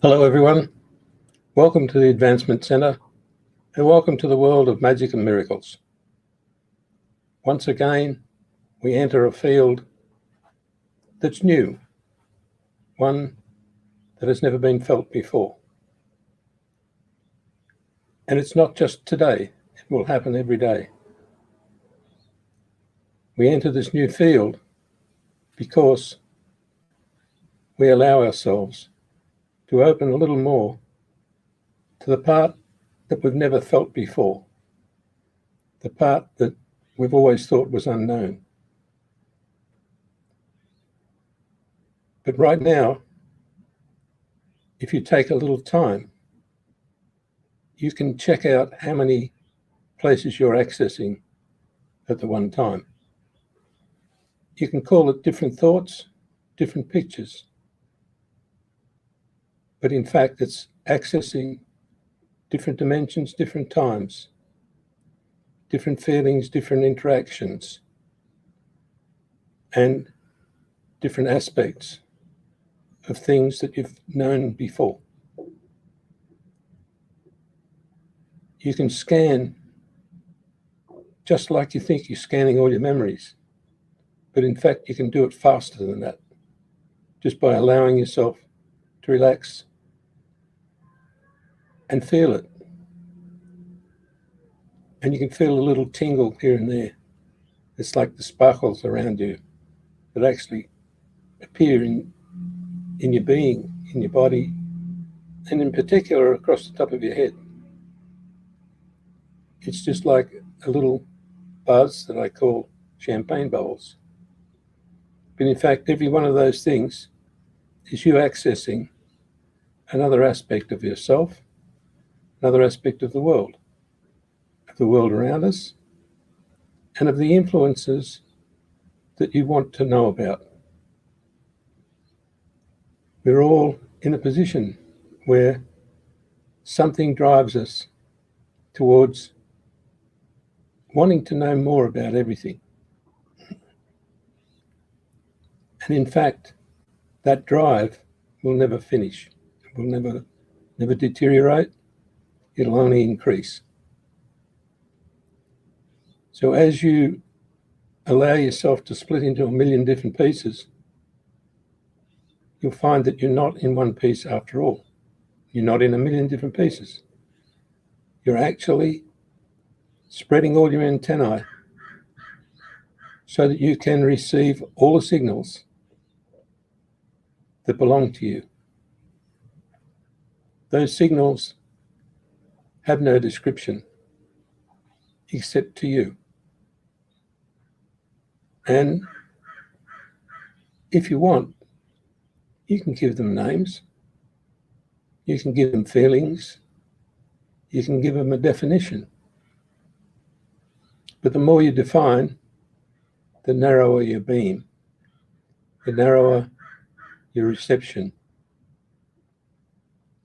Hello everyone, welcome to the Advancement Centre and welcome to the world of magic and miracles. Once again, we enter a field that's new, one that has never been felt before. And it's not just today, it will happen every day. We enter this new field because we allow ourselves to open a little more to the part that we've never felt before, the part that we've always thought was unknown. But right now, if you take a little time, you can check out how many places you're accessing at the one time. You can call it different thoughts, different pictures, but in fact, it's accessing different dimensions, different times, different feelings, different interactions, and different aspects of things that you've known before. You can scan just like you think you're scanning all your memories, but in fact, you can do it faster than that, just by allowing yourself to relax and feel it. And you can feel a little tingle here and there. It's like the sparkles around you that actually appear in your being, in your body, and in particular across the top of your head. It's just like a little buzz that I call champagne bubbles. But in fact, every one of those things is you accessing another aspect of yourself, another aspect of the world around us, and of the influences that you want to know about. We're all in a position where something drives us towards wanting to know more about everything. And in fact, that drive will never finish. It will never deteriorate. It'll only increase. So as you allow yourself to split into a million different pieces, you'll find that you're not in one piece after all. You're not in a million different pieces. You're actually spreading all your antennae so that you can receive all the signals that belong to you. Those signals have no description except to you. And if you want, you can give them names, you can give them feelings, you can give them a definition. But the more you define, the narrower your beam, the narrower your reception.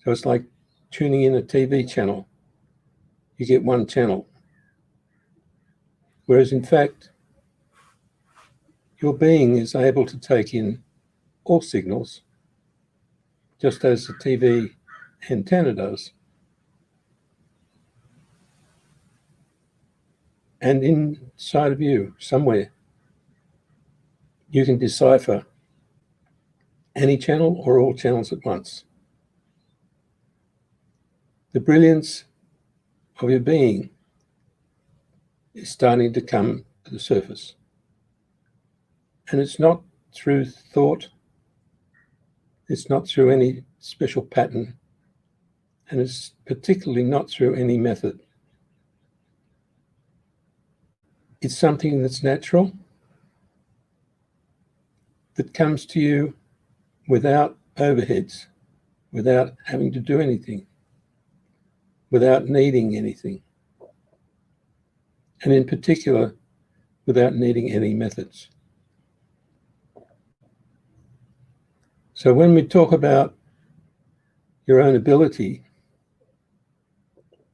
So it's like tuning in a TV channel. You get one channel. Whereas in fact, your being is able to take in all signals, just as the TV antenna does. And inside of you, somewhere, you can decipher any channel or all channels at once. The brilliance of your being is starting to come to the surface. And it's not through thought, it's not through any special pattern, and it's particularly not through any method. It's something that's natural, that comes to you without overheads, without having to do anything, without needing anything, and in particular, without needing any methods. So when we talk about your own ability,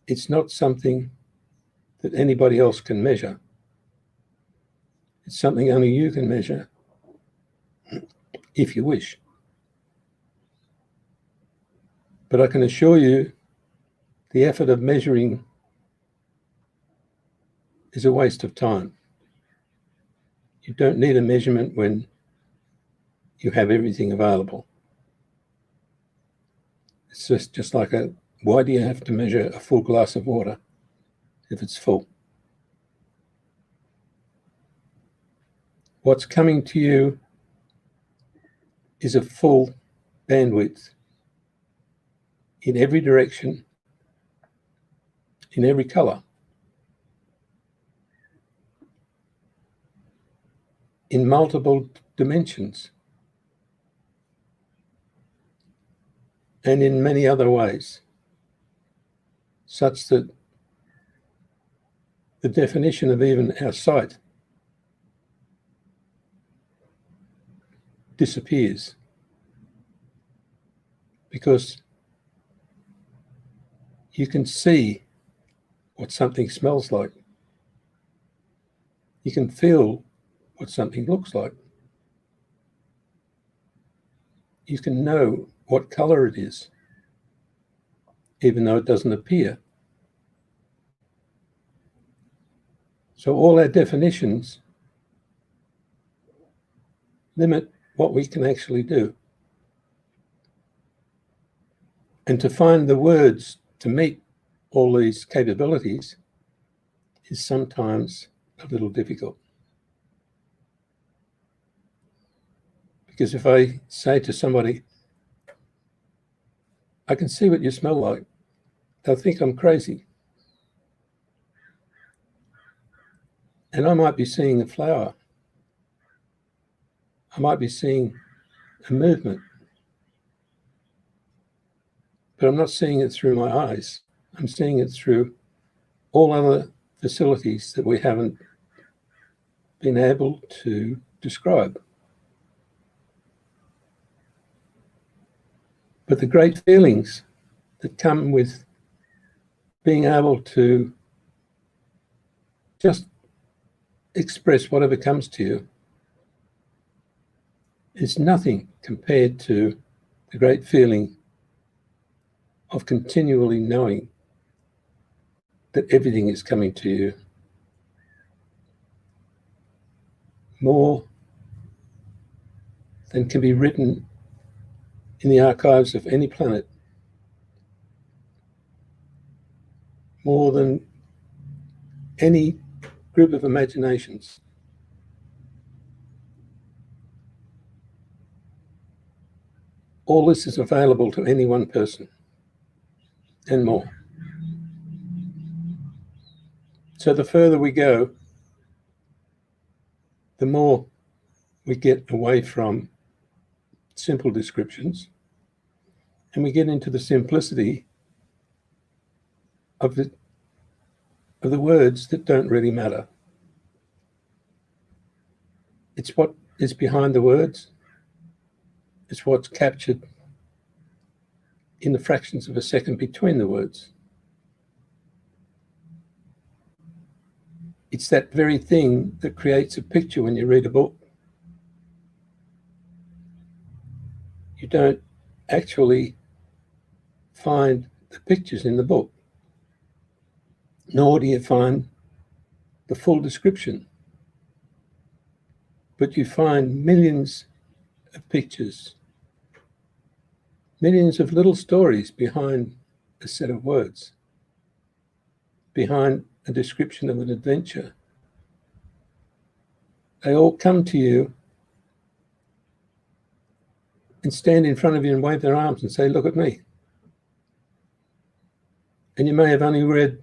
it's not something that anybody else can measure. It's something only you can measure if you wish. But I can assure you the effort of measuring is a waste of time. You don't need a measurement when you have everything available. It's just like why do you have to measure a full glass of water if it's full? What's coming to you is a full bandwidth in every direction, in every color, in multiple dimensions, and in many other ways, such that the definition of even our sight disappears, because you can see what something smells like. You can feel what something looks like. You can know what color it is, even though it doesn't appear. So all our definitions limit what we can actually do. And to find the words to meet all these capabilities is sometimes a little difficult. Because if I say to somebody, I can see what you smell like, they'll think I'm crazy. And I might be seeing a flower. I might be seeing a movement. But I'm not seeing it through my eyes. I'm seeing it through all other facilities that we haven't been able to describe. But the great feelings that come with being able to just express whatever comes to you is nothing compared to the great feeling of continually knowing that everything is coming to you more than can be written in the archives of any planet, more than any group of imaginations. All this is available to any one person and more. So the further we go, the more we get away from simple descriptions, and we get into the simplicity of the words that don't really matter. It's what is behind the words. It's what's captured in the fractions of a second between the words. It's that very thing that creates a picture when you read a book. You don't actually find the pictures in the book, nor do you find the full description, but you find millions of pictures, millions of little stories behind a set of words, behind a description of an adventure. They all come to you and stand in front of you and wave their arms and say, look at me. And you may have only read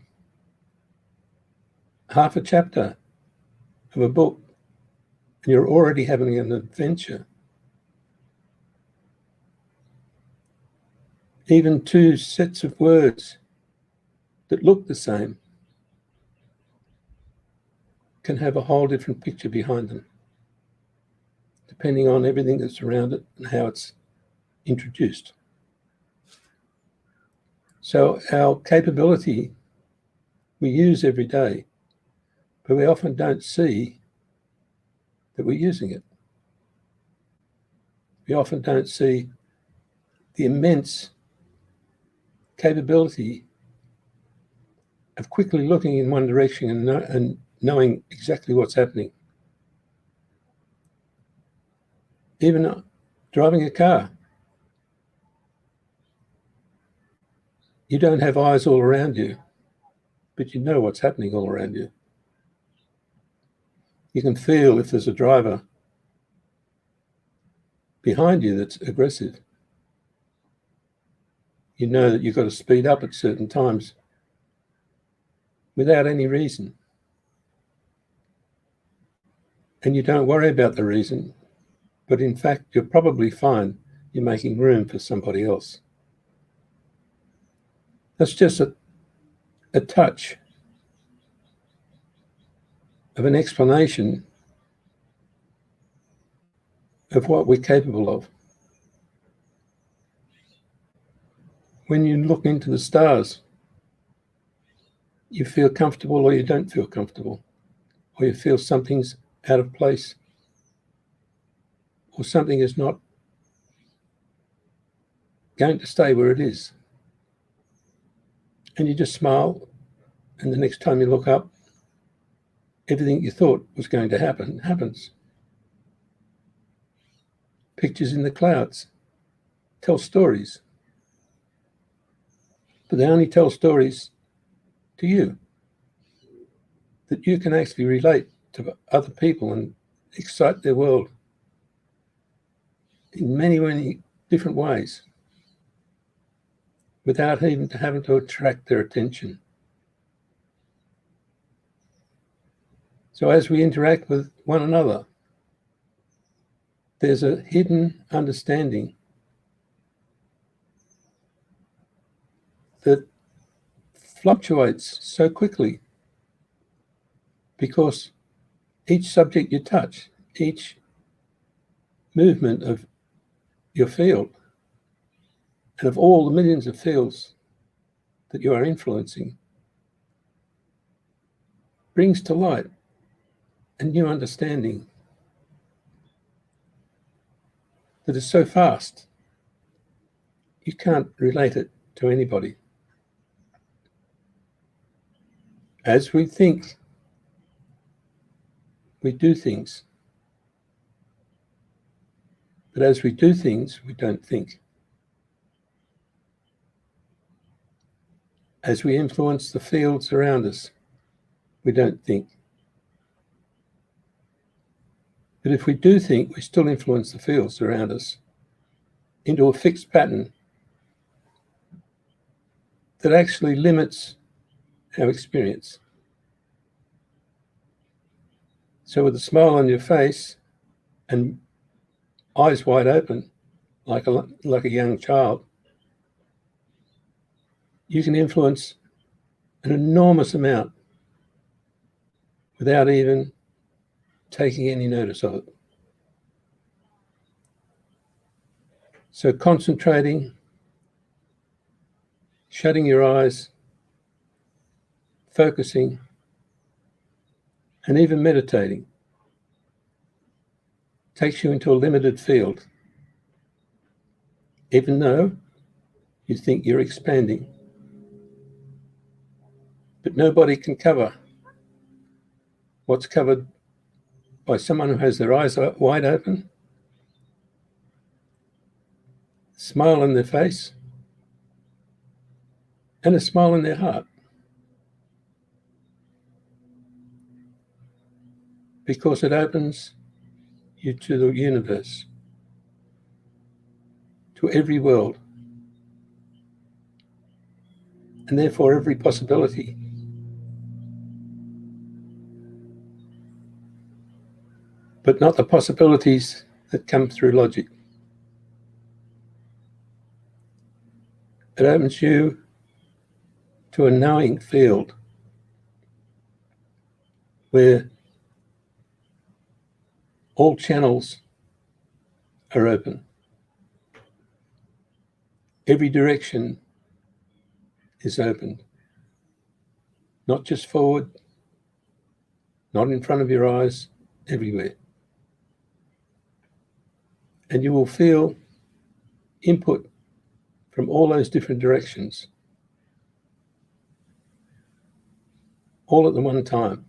half a chapter of a book, and you're already having an adventure. Even two sets of words that look the same can have a whole different picture behind them, depending on everything that's around it and how it's introduced. So our capability we use every day, but we often don't see that we're using it. We often don't see the immense capability of quickly looking in one direction and knowing exactly what's happening. Even driving a car. You don't have eyes all around you, but you know what's happening all around you. You can feel if there's a driver behind you that's aggressive. You know that you've got to speed up at certain times without any reason. And you don't worry about the reason, but in fact, you'll probably find you're making room for somebody else. That's just a touch of an explanation of what we're capable of. When you look into the stars, you feel comfortable or you don't feel comfortable, or you feel something's out of place, or something is not going to stay where it is. And you just smile, and the next time you look up, everything you thought was going to happen happens. Pictures in the clouds tell stories, but they only tell stories to you that you can actually relate to other people and excite their world in many, many different ways without even having to attract their attention. So as we interact with one another, there's a hidden understanding that fluctuates so quickly because each subject you touch, each movement of your field, and of all the millions of fields that you are influencing, brings to light a new understanding that is so fast, you can't relate it to anybody. As we think, we do things. But as we do things, we don't think. As we influence the fields around us, we don't think. But if we do think, we still influence the fields around us into a fixed pattern that actually limits our experience. So with a smile on your face and eyes wide open, like a young child, you can influence an enormous amount without even taking any notice of it. So concentrating, shutting your eyes, focusing, and even meditating takes you into a limited field, even though you think you're expanding. But nobody can cover what's covered by someone who has their eyes wide open, smile on their face, and a smile in their heart. Because it opens you to the universe, to every world, and therefore every possibility. But not the possibilities that come through logic. It opens you to a knowing field where all channels are open. Every direction is opened. Not just forward, not in front of your eyes, everywhere. And you will feel input from all those different directions all at the one time.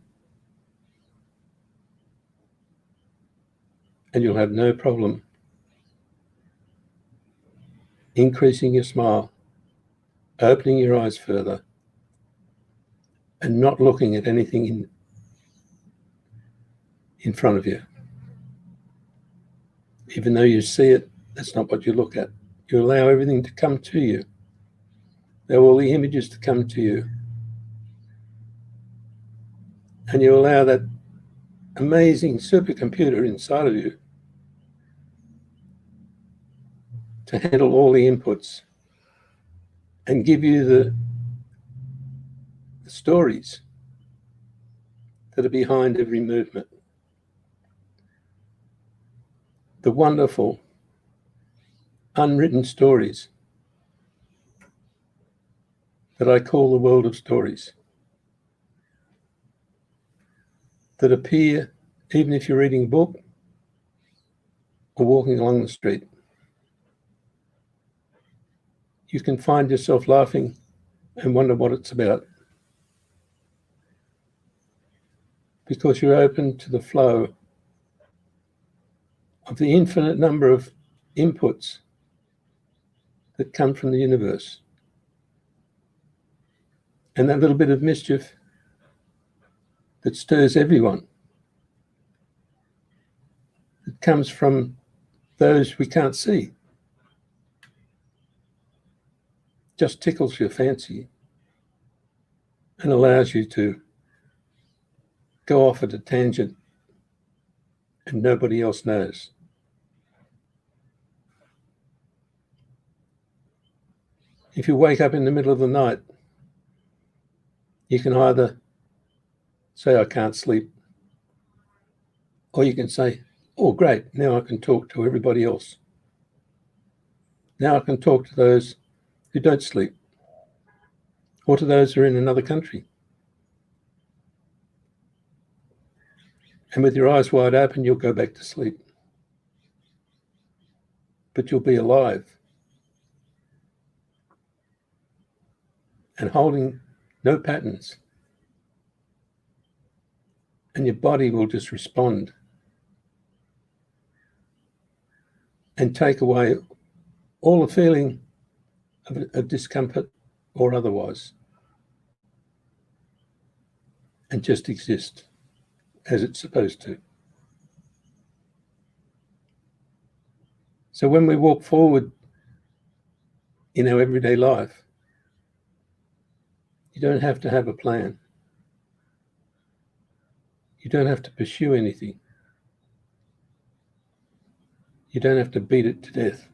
And you'll have no problem increasing your smile, opening your eyes further, and not looking at anything in front of you. Even though you see it, that's not what you look at. You allow everything to come to you. Allow all the images to come to you. And you allow that amazing supercomputer inside of you to handle all the inputs and give you the stories that are behind every movement. The wonderful, unwritten stories that I call the world of stories, that appear even if you're reading a book or walking along the street. You can find yourself laughing and wonder what it's about, because you're open to the flow of the infinite number of inputs that come from the universe. And that little bit of mischief that stirs everyone, that comes from those we can't see, just tickles your fancy and allows you to go off at a tangent and nobody else knows. If you wake up in the middle of the night, you can either say, I can't sleep, or you can say, oh, great, now I can talk to everybody else. Now I can talk to those who don't sleep, or to those who are in another country. And with your eyes wide open, you'll go back to sleep. But you'll be alive and holding no patterns. And your body will just respond and take away all the feeling of discomfort or otherwise, and just exist as it's supposed to. So when we walk forward in our everyday life, you don't have to have a plan. You don't have to pursue anything. You don't have to beat it to death.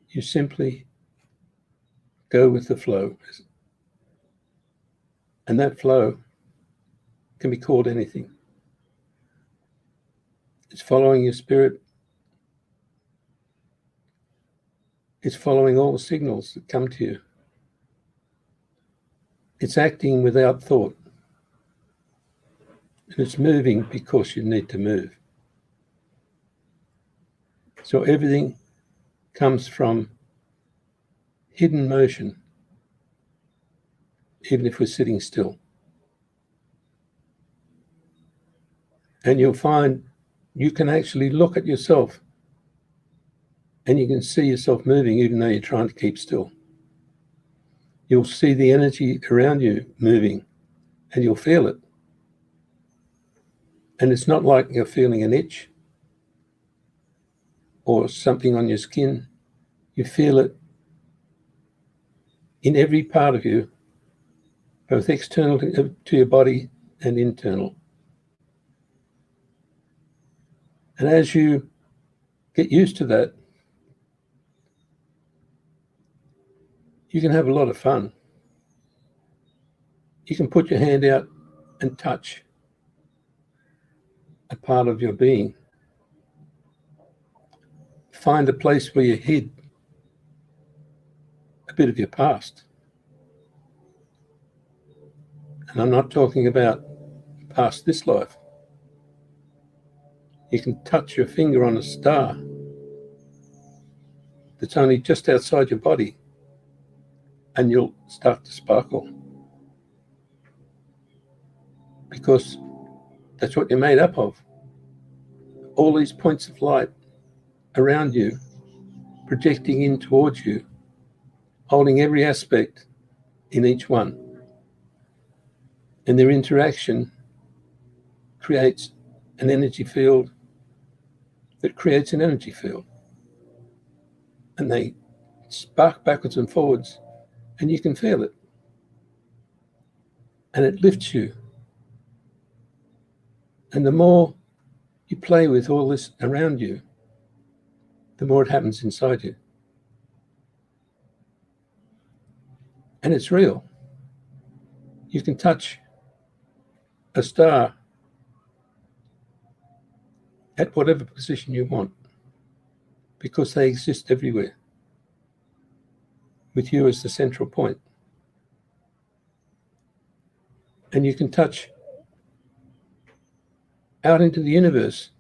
You simply go with the flow. And that flow can be called anything. It's following your spirit. It's following all the signals that come to you. It's acting without thought. And it's moving because you need to move. So everything comes from hidden motion, even if we're sitting still. And you'll find you can actually look at yourself and you can see yourself moving even though you're trying to keep still. You'll see the energy around you moving and you'll feel it. And it's not like you're feeling an itch or something on your skin. You feel it in every part of you, both external to your body and internal. And as you get used to that, you can have a lot of fun. You can put your hand out and touch a part of your being. Find a place where you hid a bit of your past. And I'm not talking about past this life. You can touch your finger on a star that's only just outside your body and you'll start to sparkle. because that's what you're made up of. All these points of light around you, projecting in towards you, holding every aspect in each one. And their interaction creates an energy field that creates an energy field. And they spark backwards and forwards, and you can feel it. And it lifts you. And the more you play with all this around you, the more it happens inside you. And it's real. You can touch a star at whatever position you want, because they exist everywhere, with you as the central point. And you can touch out into the universe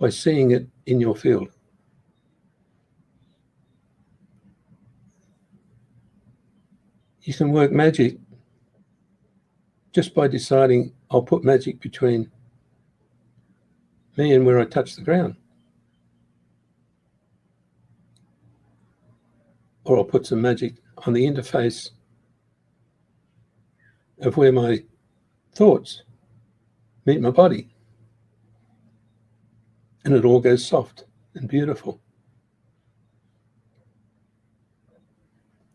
by seeing it in your field. You can work magic just by deciding, I'll put magic between me and where I touch the ground. Or I'll put some magic on the interface of where my thoughts meet my body. And it all goes soft and beautiful.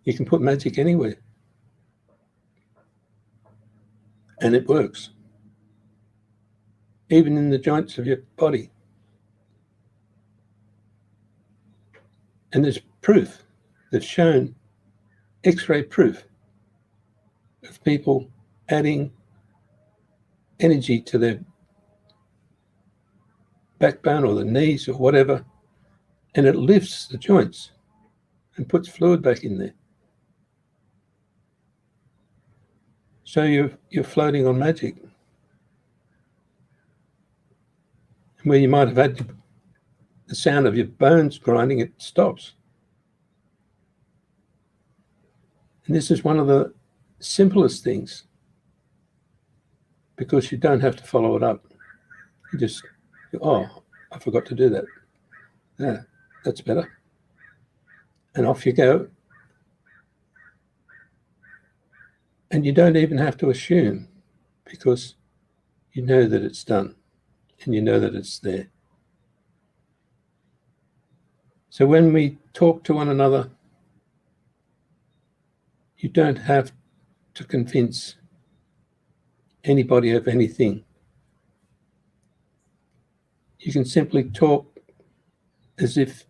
You can put magic anywhere. And it works. Even in the joints of your body. And there's proof. They've shown X-ray proof of people adding energy to their backbone or the knees or whatever, and it lifts the joints and puts fluid back in there. So you're floating on magic. And where you might have had the sound of your bones grinding, it stops. And this is one of the simplest things, because you don't have to follow it up. You just, oh, I forgot to do that. Yeah, that's better. And off you go. And you don't even have to assume, because you know that it's done and you know that it's there. So when we talk to one another, you don't have to convince anybody of anything. You can simply talk as if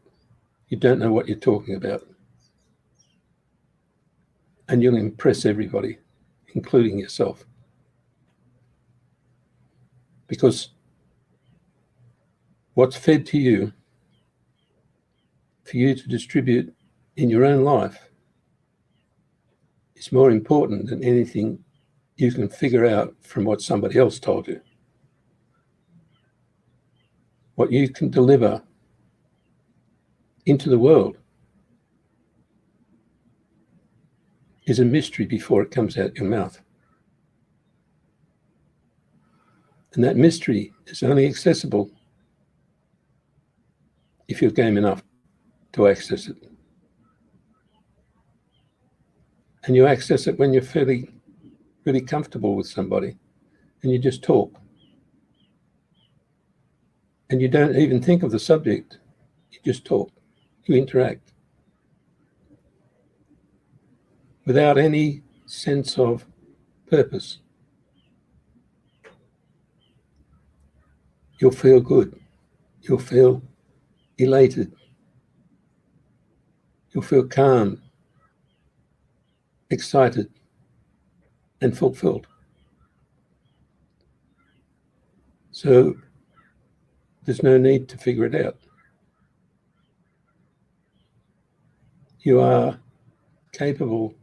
you don't know what you're talking about. And you'll impress everybody, including yourself. Because what's fed to you, for you to distribute in your own life, is more important than anything you can figure out from what somebody else told you. What you can deliver into the world is a mystery before it comes out your mouth. And that mystery is only accessible if you're game enough to access it. And you access it when you're really comfortable with somebody and you just talk. And you don't even think of the subject. You just talk. You interact. Without any sense of purpose. You'll feel good. You'll feel elated. You'll feel calm, excited, and fulfilled. So there's no need to figure it out. You are capable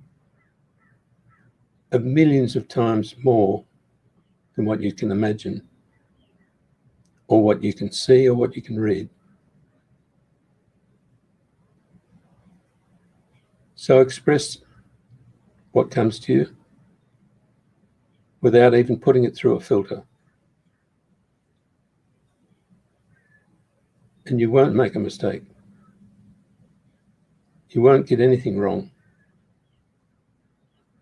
of millions of times more than what you can imagine, or what you can see, or what you can read. So express what comes to you without even putting it through a filter. And you won't make a mistake. You won't get anything wrong.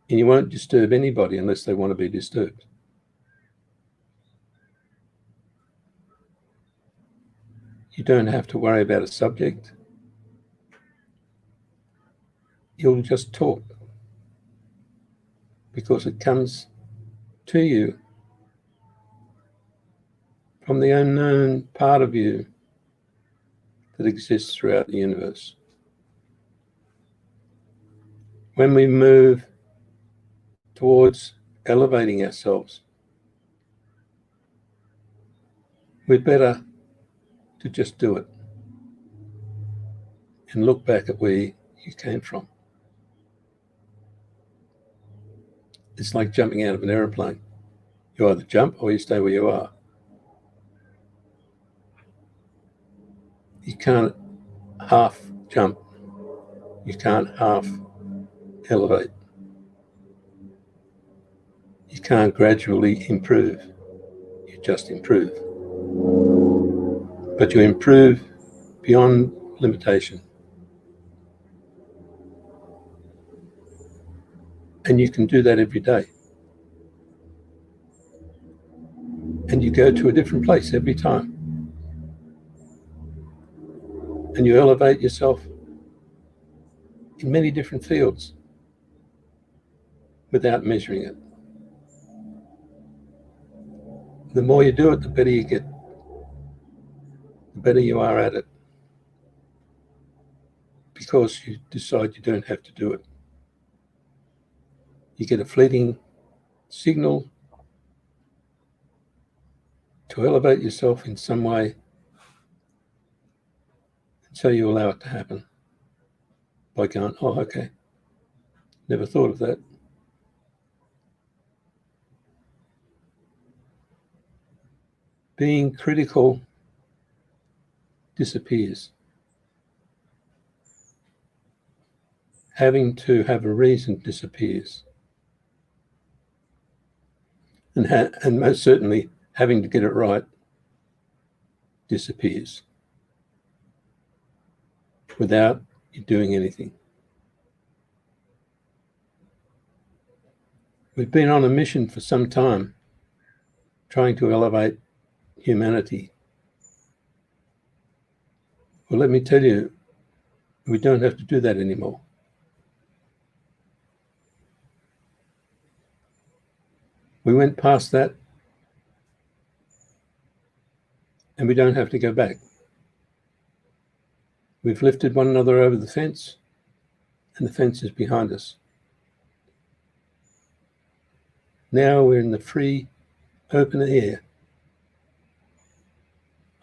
And you won't disturb anybody unless they want to be disturbed. You don't have to worry about a subject. You'll just talk because it comes to you from the unknown part of you that exists throughout the universe. When we move towards elevating ourselves, we're better to just do it and look back at where you came from. It's like jumping out of an aeroplane. You either jump or you stay where you are. You can't half jump. You can't half elevate. You can't gradually improve. You just improve. But you improve beyond limitation. And you can do that every day. And you go to a different place every time. And you elevate yourself in many different fields without measuring it. The more you do it, the better you get. The better you are at it. Because you decide you don't have to do it. You get a fleeting signal to elevate yourself in some way, and so you allow it to happen by going, oh, okay, never thought of that. Being critical disappears. Having to have a reason disappears. And most certainly having to get it right disappears without you doing anything. We've been on a mission for some time trying to elevate humanity. Well, let me tell you, we don't have to do that anymore. We went past that, and we don't have to go back. We've lifted one another over the fence, and the fence is behind us. Now we're in the free, open air,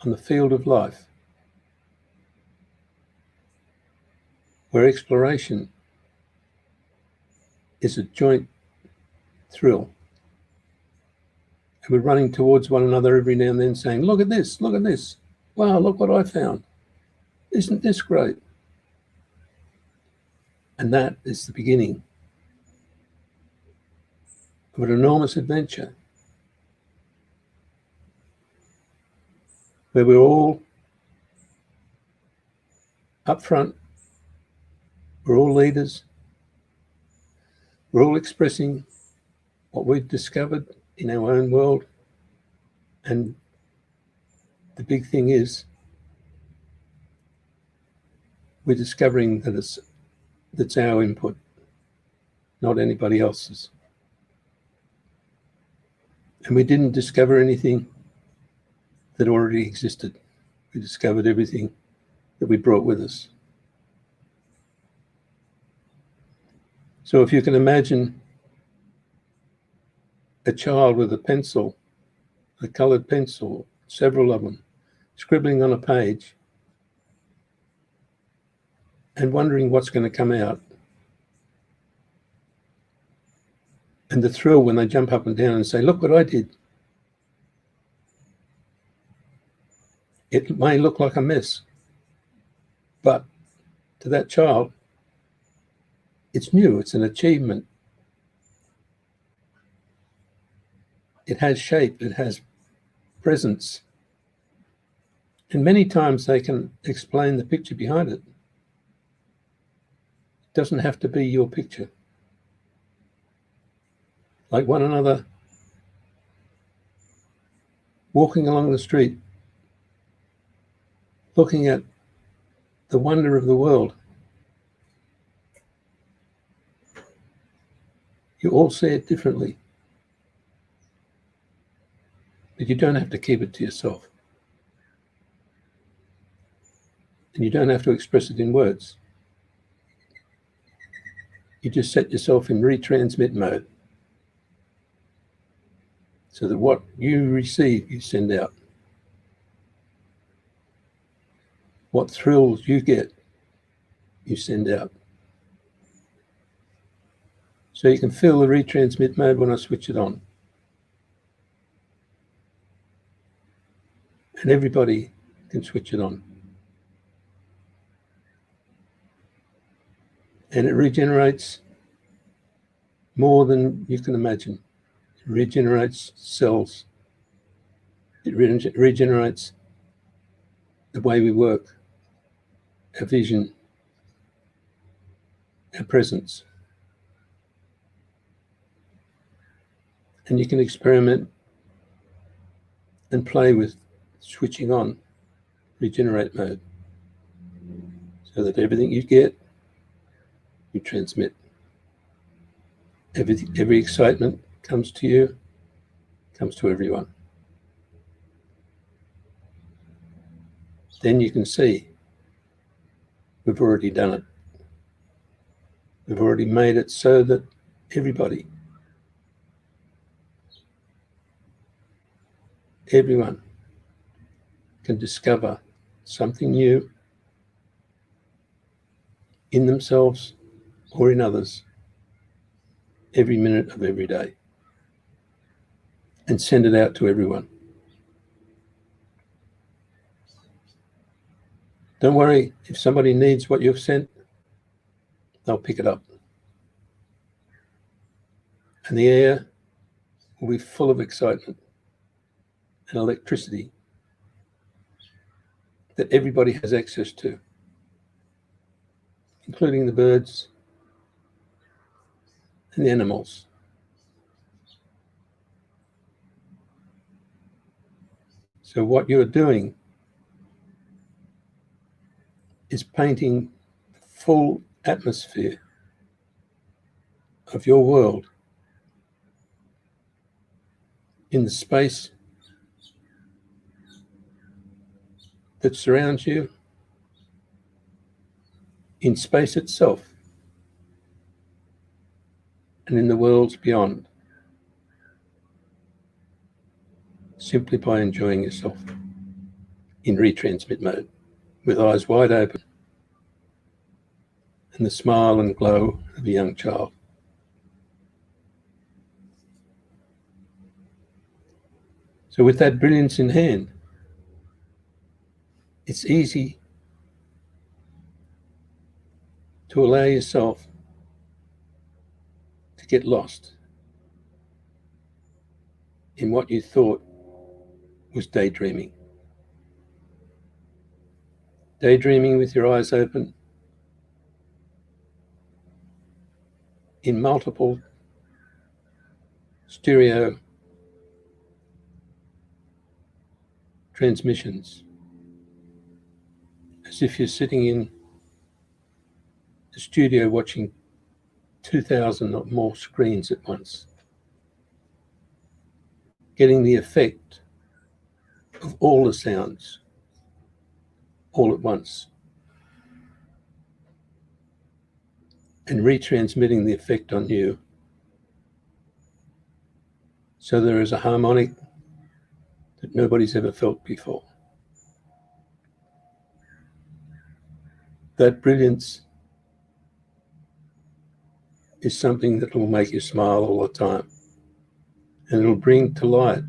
on the field of life, where exploration is a joint thrill. And we're running towards one another every now and then saying, look at this, wow, look what I found. Isn't this great? And that is the beginning of an enormous adventure where we're all up front, we're all leaders, we're all expressing what we've discovered in our own world. And the big thing is we're discovering that that's our input, not anybody else's. And we didn't discover anything that already existed. We discovered everything that we brought with us. So if you can imagine a child with a pencil, a colored pencil, several of them, scribbling on a page and wondering what's going to come out. And the thrill when they jump up and down and say, look what I did. It may look like a mess, but to that child, it's new, it's an achievement. It has shape, it has presence. And many times they can explain the picture behind it. It doesn't have to be your picture. Like one another walking along the street, looking at the wonder of the world. You all see it differently. But you don't have to keep it to yourself. And you don't have to express it in words. You just set yourself in retransmit mode so that what you receive, you send out. What thrills you get, you send out. So you can feel the retransmit mode when I switch it on. And everybody can switch it on. And it regenerates more than you can imagine. It regenerates cells. It regenerates the way we work, our vision, our presence. And you can experiment and play with switching on regenerate mode so that everything you get, you transmit. Every excitement comes to you, comes to everyone. Then you can see we've already done it. We've already made it so that everyone can discover something new in themselves or in others every minute of every day and send it out to everyone. Don't worry, if somebody needs what you've sent, they'll pick it up. And the air will be full of excitement and electricity that everybody has access to, including the birds and the animals. So what you're doing is painting the full atmosphere of your world in the space that surrounds you, in space itself, and in the worlds beyond, simply by enjoying yourself in retransmit mode, with eyes wide open and the smile and glow of a young child. So with that brilliance in hand, it's easy to allow yourself to get lost in what you thought was daydreaming. Daydreaming with your eyes open in multiple stereo transmissions, as if you're sitting in the studio watching 2,000 or more screens at once, getting the effect of all the sounds all at once, and retransmitting the effect on you. So there is a harmonic that nobody's ever felt before. That brilliance is something that will make you smile all the time, and it'll bring to light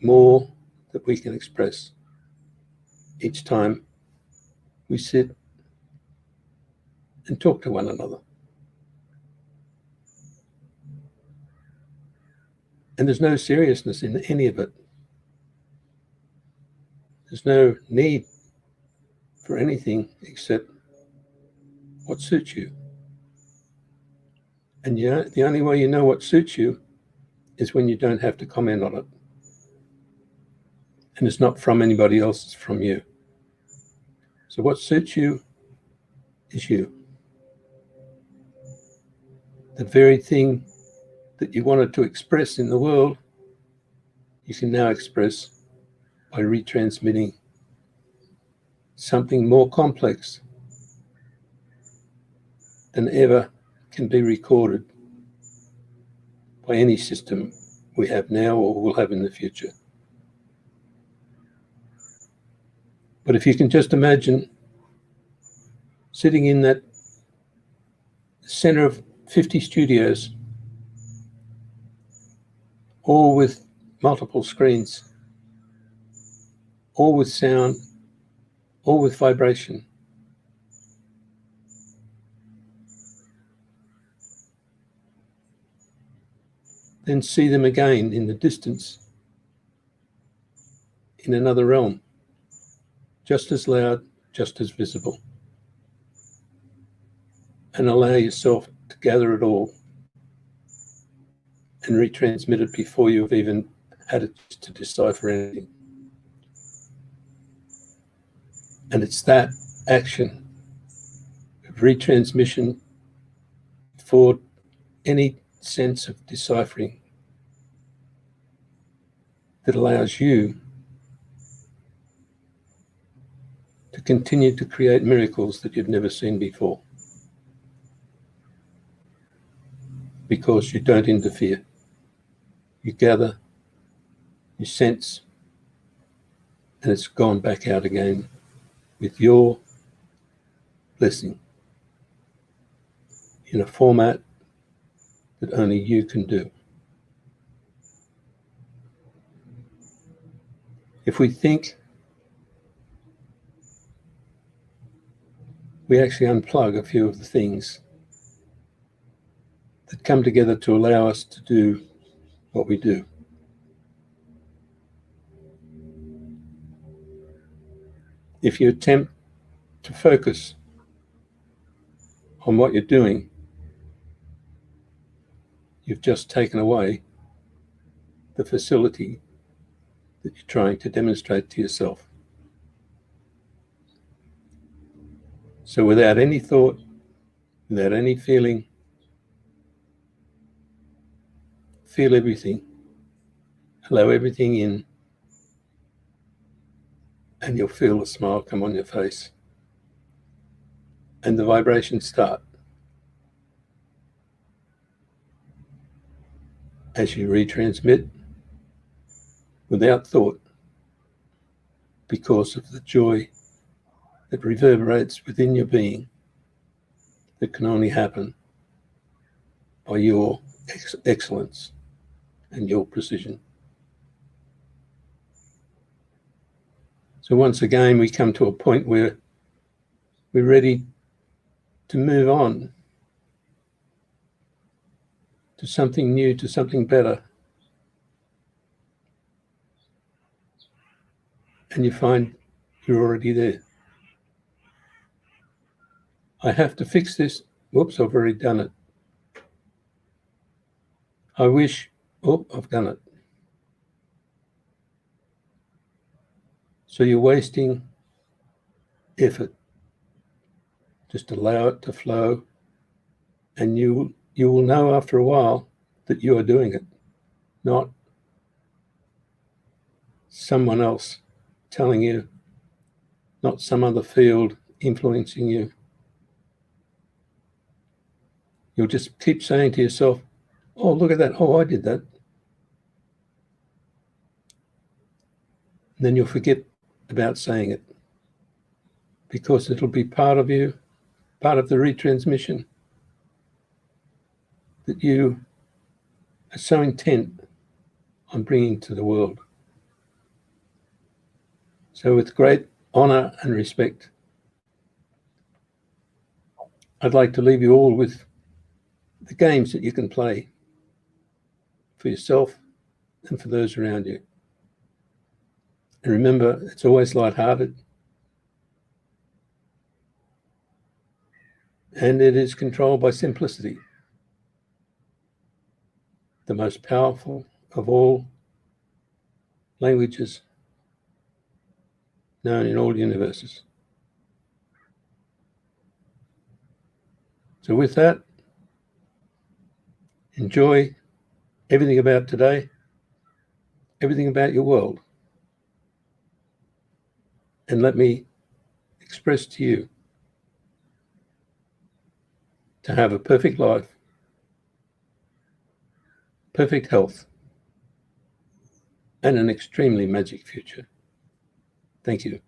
more that we can express each time we sit and talk to one another. And there's no seriousness in any of it. There's no need for anything except what suits you. And the only way you know what suits you is when you don't have to comment on it. And it's not from anybody else, it's from you. So what suits you is you. The very thing that you wanted to express in the world, you can now express by retransmitting something more complex than ever can be recorded by any system we have now or will have in the future. But if you can just imagine sitting in that center of 50 studios, all with multiple screens, all with sound, all with vibration. Then see them again in the distance, in another realm, just as loud, just as visible. And allow yourself to gather it all and retransmit it before you've even had it to decipher anything. And it's that action of retransmission for any sense of deciphering that allows you to continue to create miracles that you've never seen before, because you don't interfere. You gather, you sense, and it's gone back out again with your blessing in a format that only you can do. If we think, we actually unplug a few of the things that come together to allow us to do what we do. If you attempt to focus on what you're doing, you've just taken away the facility that you're trying to demonstrate to yourself. So without any thought, without any feeling, feel everything, allow everything in, and you'll feel a smile come on your face. And the vibrations start as you retransmit without thought, because of the joy that reverberates within your being that can only happen by your excellence and your precision. So once again, we come to a point where we're ready to move on to something new, to something better. And you find you're already there. I have to fix this. Whoops, I've already done it. I wish, oh, I've done it. So you're wasting effort. Just allow it to flow, and you will know after a while that you are doing it, not someone else telling you, not some other field influencing you. You'll just keep saying to yourself, oh, look at that. Oh, I did that. And then you'll forget about saying it, because it'll be part of you, part of the retransmission that you are so intent on bringing to the world. So with great honor and respect, I'd like to leave you all with the games that you can play for yourself and for those around you. And remember, it's always lighthearted. And it is controlled by simplicity, the most powerful of all languages known in all universes. So with that, enjoy everything about today, everything about your world. And let me express to you to have a perfect life, perfect health, and an extremely magic future. Thank you.